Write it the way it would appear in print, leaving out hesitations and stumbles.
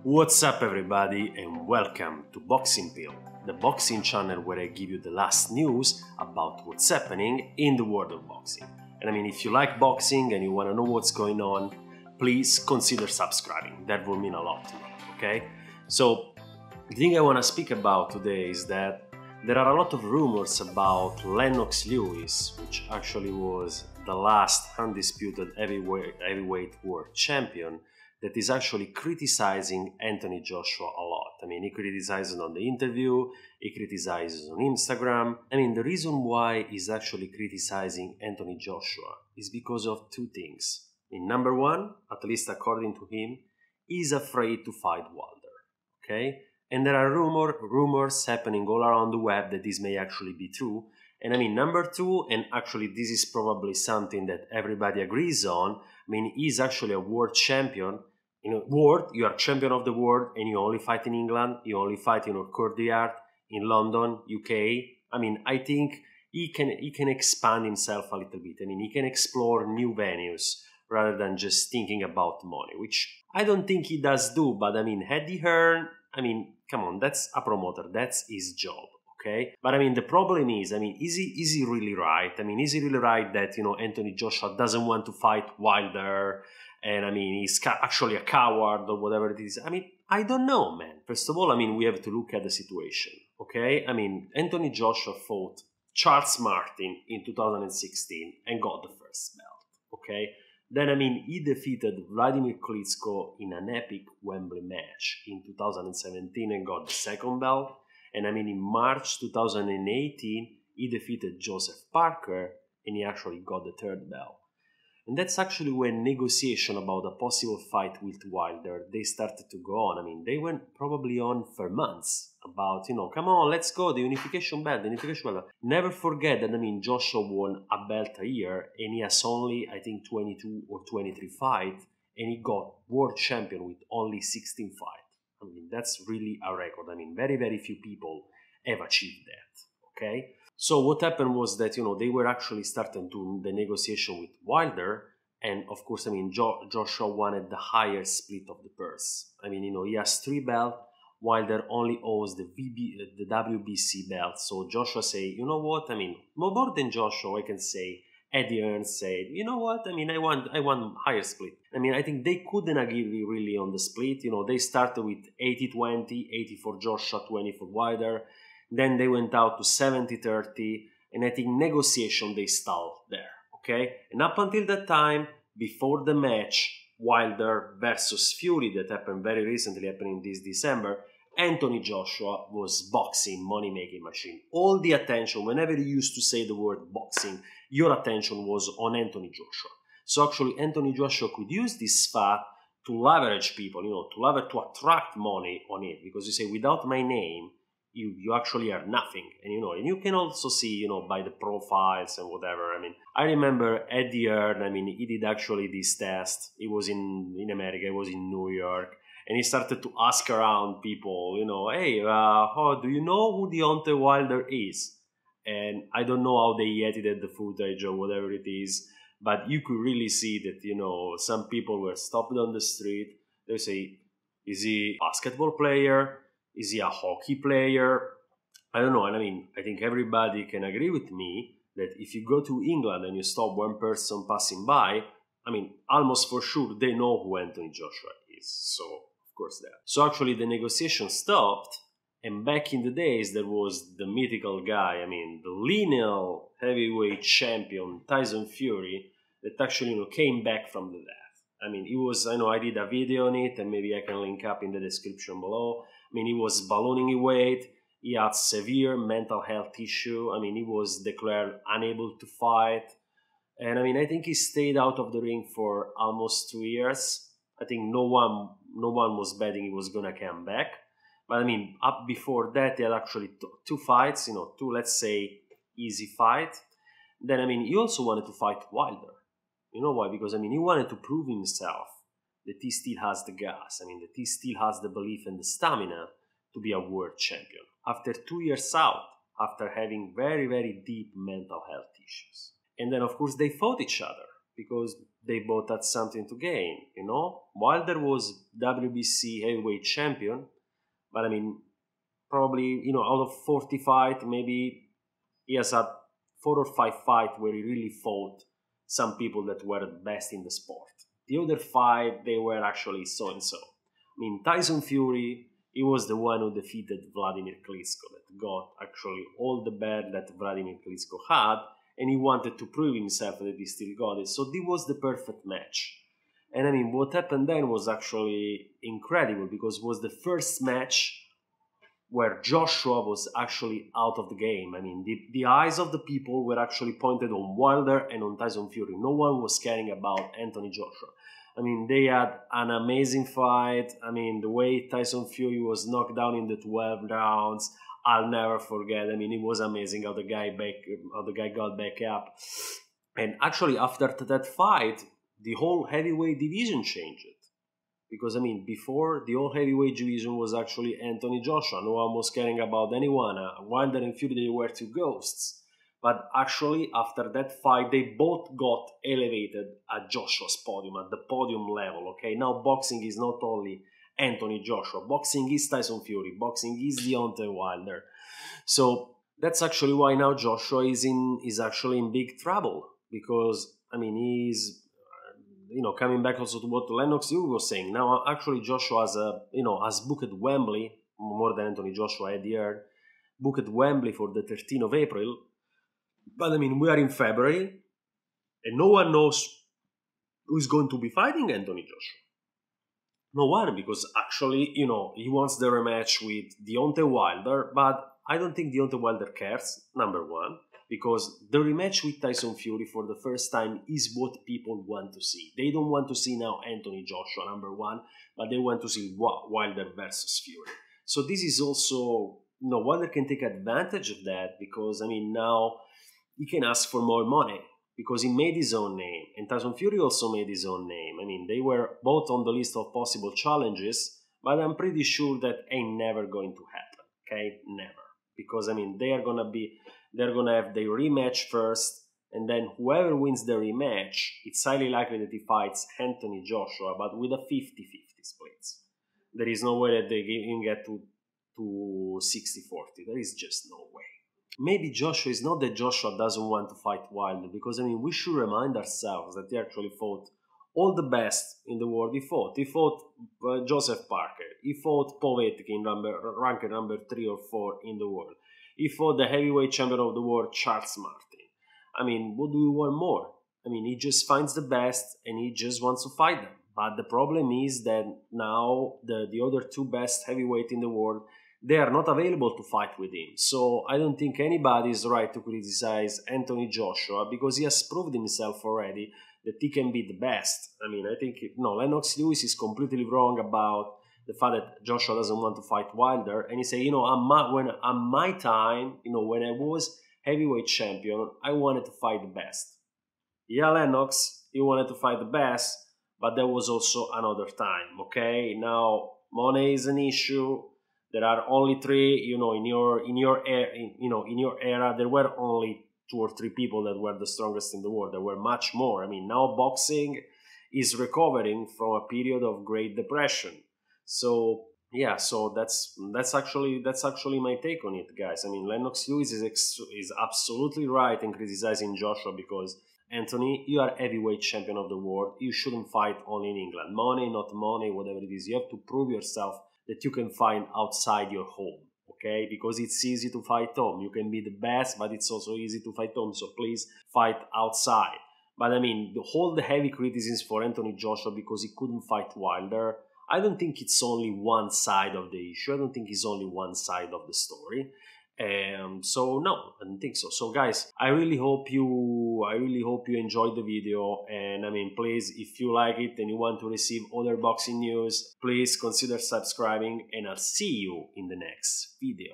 What's up everybody and welcome to Boxing Pill, the boxing channel where I give you the last news about what's happening in the world of boxing. And if you like boxing and you want to know what's going on, please consider subscribing. That will mean a lot to me, okay? So, the thing I want to speak about today is that there are a lot of rumors about Lennox Lewis, which actually was the last undisputed heavyweight world champion, that is actually criticizing Anthony Joshua a lot. He criticizes on the interview, he criticizes on Instagram. The reason why he's actually criticizing Anthony Joshua is because of two things. Number one, at least according to him, he's afraid to fight Wilder, okay? And there are rumors happening all around the web that this may actually be true. And number two, and actually this is probably something that everybody agrees on, he's actually a world champion. You are champion of the world and you only fight in England, you only fight in courtyard, in London, UK. I think he can expand himself a little bit. He can explore new venues rather than just thinking about money, which I don't think he does do, but Eddie Hearn, come on, that's a promoter, that's his job. Okay, but the problem is, is he really right? Is he really right that Anthony Joshua doesn't want to fight Wilder, and he's actually a coward or whatever it is? I don't know, man. First of all, we have to look at the situation. Okay, Anthony Joshua fought Charles Martin in 2016 and got the first belt. Okay, then he defeated Vladimir Klitschko in an epic Wembley match in 2017 and got the second belt. And in March 2018, he defeated Joseph Parker and he actually got the third belt. And that's actually when negotiation about a possible fight with Wilder, they started to go on. They went probably on for months about, come on, let's go, the unification belt. Never forget that, Joshua won a belt a year and he has only, I think, 22 or 23 fights and he got world champion with only 16 fights. That's really a record. Very, very few people have achieved that, okay? So what happened was that, they were actually starting to the negotiation with Wilder, and of course, Joshua wanted the higher split of the purse. He has 3 belts, Wilder only owes the WBC belt, so Joshua say, you know what, more than Joshua, I can say, Eddie Hearn said, you know what, I want higher split. I think they couldn't agree really on the split. They started with 80-20, 80 for Joshua, 20 for Wilder. Then they went out to 70-30, and I think negotiation, they stalled there, okay? And up until that time, before the match, Wilder versus Fury, that happened very recently, happening this December, Anthony Joshua was boxing money-making machine. All the attention, whenever you used to say the word boxing, your attention was on Anthony Joshua. So actually, Anthony Joshua could use this fight to leverage people, to attract money on it. Because you say, without my name, you actually are nothing. And you can also see, by the profiles and whatever. I remember Eddie Hearn, he did actually this test. It was in America, it was in New York. And he started to ask around people, hey, do you know who Deontay Wilder is? And I don't know how they edited the footage or whatever it is, but you could really see that, some people were stopped on the street. They say, is he a basketball player? Is he a hockey player? I don't know. And I think everybody can agree with me that if you go to England and you stop one person passing by, almost for sure they know who Anthony Joshua is. So, of course, that. So actually the negotiation stopped. And back in the days, there was the mythical guy, the lineal heavyweight champion, Tyson Fury, that actually came back from the death. He was, I did a video on it, and maybe I can link up in the description below. He was ballooning in weight, he had severe mental health issue, he was declared unable to fight. And I think he stayed out of the ring for almost 2 years. I think no one was betting he was gonna come back. But up before that, he had actually 2 fights, 2, let's say, easy fights. Then, he also wanted to fight Wilder. You know why? Because, he wanted to prove himself that he still has the gas. That he still has the belief and the stamina to be a world champion. After 2 years out, after having very, very deep mental health issues. And then, of course, they fought each other. because they both had something to gain, you know? Wilder was WBC heavyweight champion, but I mean, probably, you know, out of 40 fights, maybe he has had 4 or 5 fights where he really fought some people that were the best in the sport. The other 5, they were actually so-and-so. I mean, Tyson Fury, he was the one who defeated Vladimir Klitschko, that got actually all the bad that Vladimir Klitschko had, and he wanted to prove himself that he still got it. So this was the perfect match. And I mean, what happened then was actually incredible, because it was the first match where Joshua was actually out of the game. I mean, the eyes of the people were actually pointed on Wilder and on Tyson Fury. No one was caring about Anthony Joshua. I mean, they had an amazing fight. I mean, the way Tyson Fury was knocked down in the 12 rounds, I'll never forget. I mean, it was amazing how the guy got back up. And actually, after that fight, the whole heavyweight division changed. Because, I mean, before, the whole heavyweight division was actually Anthony Joshua. No one was caring about anyone. Wilder and Fury, they were 2 ghosts. But actually, after that fight, they both got elevated at Joshua's podium, at the podium level, okay? Now boxing is not only Anthony Joshua. Boxing is Tyson Fury. Boxing is Deontay Wilder. So that's actually why now Joshua is actually in big trouble. Because, I mean, he's... you know, coming back also to what Lennox Lewis was saying, now actually Joshua has booked Wembley, more than Anthony Joshua had here, booked Wembley for the 13th of April. But I mean, we are in February, and no one knows who is going to be fighting Anthony Joshua. No one, because actually, you know, he wants the rematch with Deontay Wilder, but I don't think Deontay Wilder cares, number one. Because the rematch with Tyson Fury for the first time is what people want to see. They don't want to see now Anthony Joshua, number one, but they want to see Wilder versus Fury. So this is also, you know, Wilder can take advantage of that, because, I mean, now he can ask for more money, because he made his own name, and Tyson Fury also made his own name. I mean, they were both on the list of possible challenges, but I'm pretty sure that ain't never going to happen, okay? Never. Because, I mean, they're going to have their rematch first, and then whoever wins the rematch, it's highly likely that he fights Anthony Joshua, but with a 50-50 split. There is no way that they can get to 60-40. There is just no way. Maybe Joshua is not that Joshua doesn't want to fight Wilder, because, I mean, we should remind ourselves that he actually fought all the best in the world. He fought Joseph Parker. He fought Povetkin, ranked number 3 or 4 in the world. He fought the heavyweight champion of the world, Charles Martin. I mean, what do we want more? I mean, he just finds the best and he just wants to fight them. But the problem is that now the other 2 best heavyweight in the world, they are not available to fight with him. So I don't think anybody is right to criticize Anthony Joshua, because he has proved himself already that he can be the best. I mean, I think, no, Lennox Lewis is completely wrong about the fact that Joshua doesn't want to fight Wilder. And he say, you know, on my time, you know, when I was heavyweight champion, I wanted to fight the best. Yeah, Lennox, you wanted to fight the best, but there was also another time, okay? Now, money is an issue. There are only 3, you know, in your era, there were only 2 or 3 people that were the strongest in the world. There were much more. I mean, now boxing is recovering from a period of Great Depression. So yeah, so that's actually my take on it, guys. I mean, Lennox Lewis is absolutely right in criticizing Joshua, because Anthony, you are heavyweight champion of the world. You shouldn't fight only in England. Money, not money, whatever it is. You have to prove yourself that you can fight outside your home, okay? Because it's easy to fight home. You can be the best, but it's also easy to fight home. So please fight outside. But I mean, the heavy criticisms for Anthony Joshua because he couldn't fight Wilder, I don't think it's only one side of the issue. I don't think it's only one side of the story. So no, I don't think so. So guys, I really hope you enjoyed the video, and I mean, please, if you like it and you want to receive other boxing news, please consider subscribing, and I'll see you in the next video.